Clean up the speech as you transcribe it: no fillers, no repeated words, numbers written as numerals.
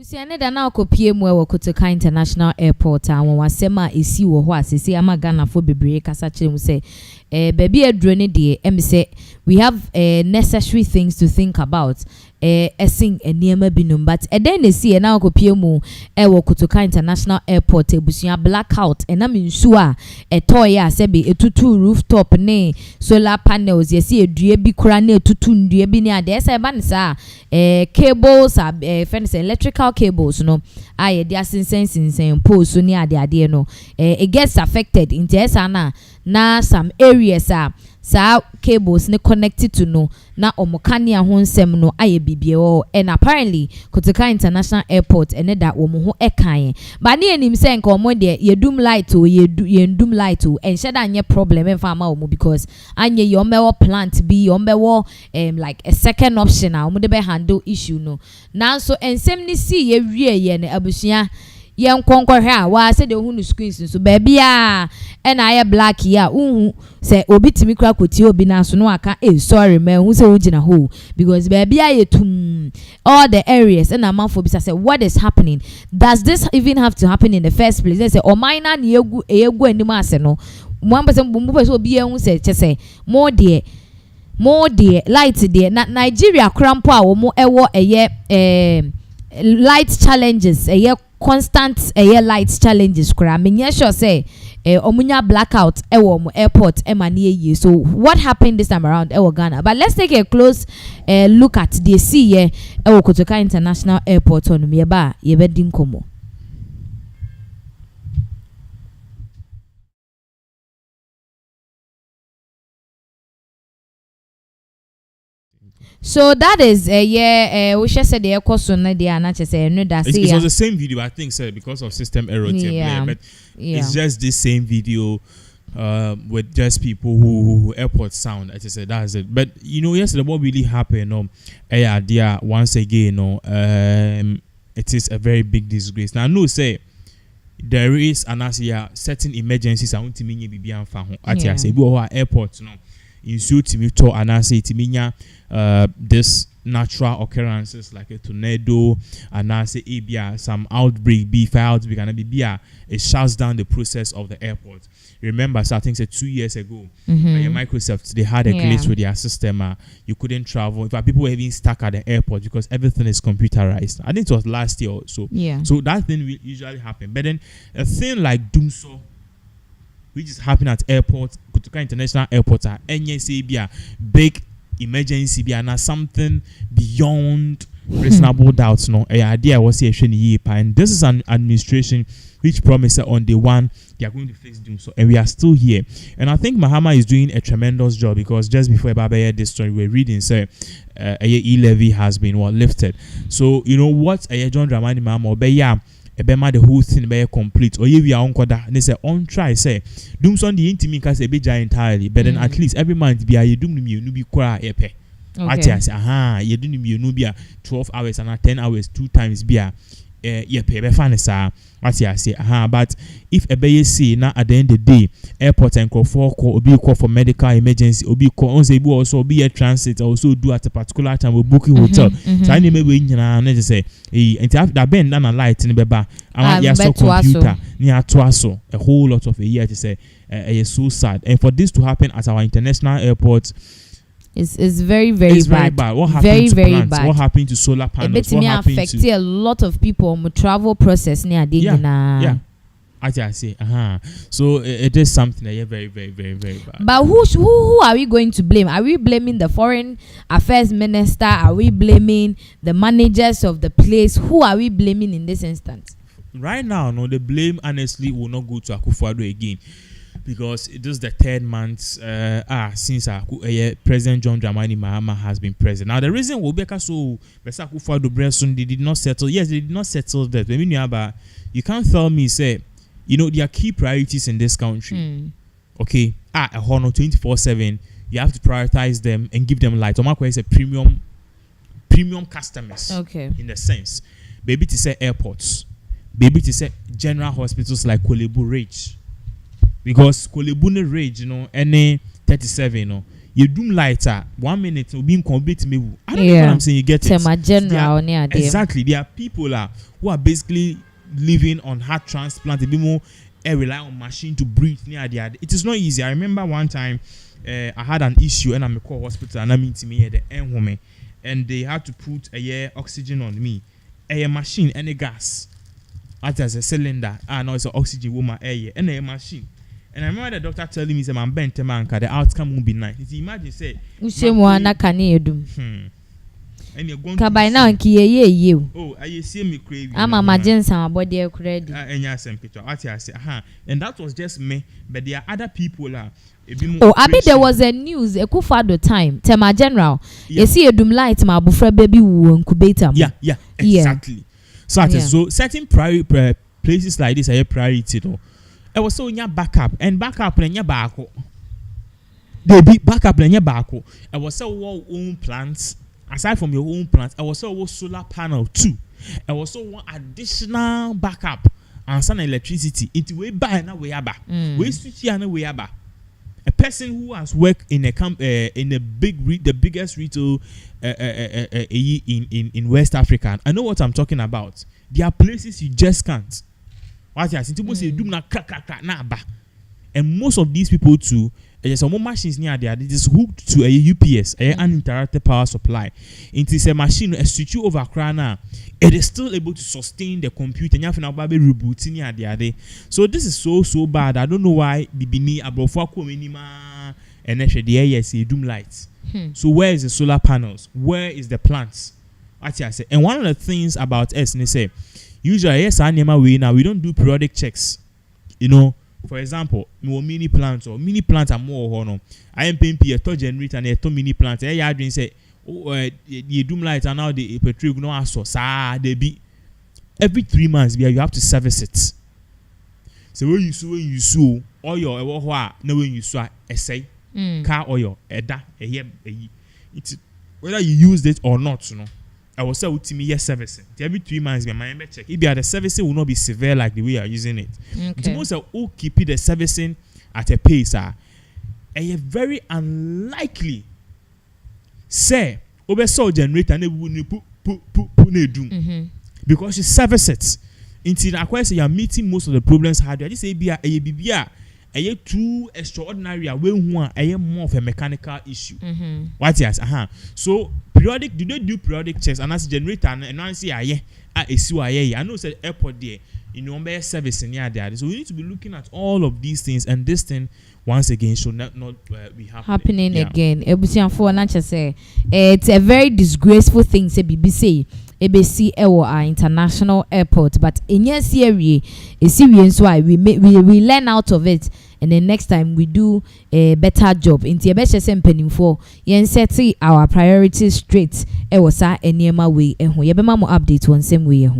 Busiane da na okopie mu e Kotoka International Airport a won wasema esi wo ho asese ama Ghana fo bebre kasa kire mu se baby aduro ne de em se we have necessary things to think about essing eniema binum but eden na si na okopie mu e wo Kotoka International Airport ebusia blackout na minsu a toy a se be etutu rooftop ne solar panels yesi edue bi kura na etutu ndue bi ne ade ese ba ne sa cables fence electrical cables no aye dia sinsen poles so ni ade no it gets affected in esa na some areas sa cables ne connected to no na omokania ho nsem no aye bibie o and apparently Kotoka International Airport ene da omo ho ekan ba ne enim se nka omo de yedum light o yendum light o enhye da anye problem emfa ma omo because anye yomewo plant bi yomewo like a second option omo de be handle issue no now so ensem ni si ye wie ye ne abusua yen konkor ha wa se de hunu screens so baby na aye black ya unhu se obi timi kra koti obi na so no aka sorry man hu se ugina ho because baby aye tum all the areas and amafo bisa say what is happening, does this even have to happen in the first place? They say o minor na egu anim ase no mo ambese mbu so obi hu se che more there light there na Nigeria crampo a wo mo ewo eye light challenges constant light challenges kura menye sure say omunya blackout ewo airport emanie so what happened this time around ewo Ghana? But let's take a close look at the sea ewo Kotoka International Airport on me ba ye be din komo. So that is we should say the question na dey na say no that say it was the same video I think sir because of system error but it's just the same video with just people who airport sound. I just said that's it. But you know yesterday what really happened there once again it is a very big disgrace. Now no say there is an certain emergencies I want to mean bibi anfa ho ati say bi o airport no insu timi to anase timinya this natural occurrences like a tornado anase ebia some outbreak be fire outbreak and bibia it shuts down the process of the airport. Remember so I think 2 years ago Microsoft they had a glitch with their system you couldn't travel. In fact people were even stuck at the airport because everything is computerized. I think it was last year or so. So that thing will usually happen. But then a thing like Dumsor which is happening at airport, Kotoka International Airport, NSA big emergency be something beyond reasonable doubts. No, idea was here and this is an administration which promised on day one they are going to fix Dumsor, and we are still here. And I think Mahama is doing a tremendous job because just before Baba this story we're reading say e-levy has been lifted. So you know what John Dramani Mahama ebema the whole thing be complete or we are onkoda they say on try say Dumsor the intimi ka say be entirely but then at least every month be a dum nu bi kura epe ati say ye dum nu bi 12 hours and 10 hours 2 times be a ye pay be fan sa ati say but if ebe say na at the end of the day airport and call for medical emergency obi call on say be also be a transit also do at a particular time we book hotel so I need maybe nyina na say and have that bend na light in beba and ya so computer ni atoaso a whole lot of a year to say so sad. And for this to happen at our international airport it's very bad. What happened very, to plants? Bad. What happened to solar panels? What happened affect a lot of people on the travel process near I say so it is something that very bad. But who are we going to blame? Are we blaming the foreign affairs minister? Are we blaming the managers of the place? Who are we blaming in this instance? Right now no, the blame honestly will not go to Akufo-Addo again because it is the 3rd month since President John Dramani Mahama has been president. Now the reason will be because Akufo-Addo they did not settle. Yes, they did not settle that. But you can't tell me say you know there are key priorities in this country. Okay, a honor 24/7. You have to prioritize them and give them light. Omako is a premium customers. Okay, in the sense, baby to say airports, baby to say general hospitals like Kolebu Rage, because Kolebu Rage, any 37, you doom lighter 1 minute will be incomplete me. I don't know what I'm saying. You get it. General, exactly. There are people who are basically living on heart transplant. A bit more rely on machine to breathe near the other. It is not easy. I remember one time I had an issue and I'm a call hospital and I'm in me at the end home, and they had to put oxygen on me. A machine and a gas. As a cylinder, no, it's an oxygen woman air and a machine. And I remember the doctor telling me, "I'm bent a man, the outcome won't be nice." Imagine say, "Ushemwana kanedum." And you're going to by now, you. Oh, I see me crazy. I'm a magenta body credit. And yes, and picture. I say, and that was just me, but there are other people. Oh, I bet there was a news a kufado time. Tema General, you see a doom light, my buffer baby who incubator. Yeah, exactly. So certain places like this are a priority though. I was so in your backup and backup in your back. They be backup in your back. I was so own plants. Aside from your own plants, I was so solar panel too. I was so one additional backup and sun electricity. It way buy na way aba. We switch here na way aba. A person who has worked in the biggest retail in West Africa, I know what I'm talking about. There are places you just can't. What you say do na crack na ba. And most of these people too, there's some more machines near there. It is hooked to a UPS, an uninterrupted power supply. It is a machine, a switch over crana. It is still able to sustain the computer. You have to rebooting near there. So this is so bad. I don't know why Bibini Abrofuako minima and yes, doom lights. So where is the solar panels? Where is the plants? What I say. And one of the things about us, they say, usually yes, we don't do periodic checks. You know. For example, mini plants are more honor. I am paying a to generator and a to mini plants. I drink say, you doom lights and now the petrol no aso they be every 3 months you have to service it. So when you sew oil no when you sew essay car oil it's whether you used it or not, you know. I was say to me yes servicing. Every 3 months, my check. If the servicing will not be severe like the way you are using it. Okay. Most of all keep the servicing at a pace and very unlikely. Say over so generator and they will put because you service it. Until I you are meeting most of the problems hard. I just say be a too extraordinary a more of a mechanical issue. What yes, so periodic, do they do periodic checks and as generator and I say I know said airport there, you know, by service in there. So we need to be looking at all of these things, and this thing once again should not be happening again. It's a very disgraceful thing say BBC ABC our international airport, but in yes area a serious why we learn out of it, and then next time we do a better job in the best penning for yen setting our priorities straight. It was a near my way and we have a update one same way.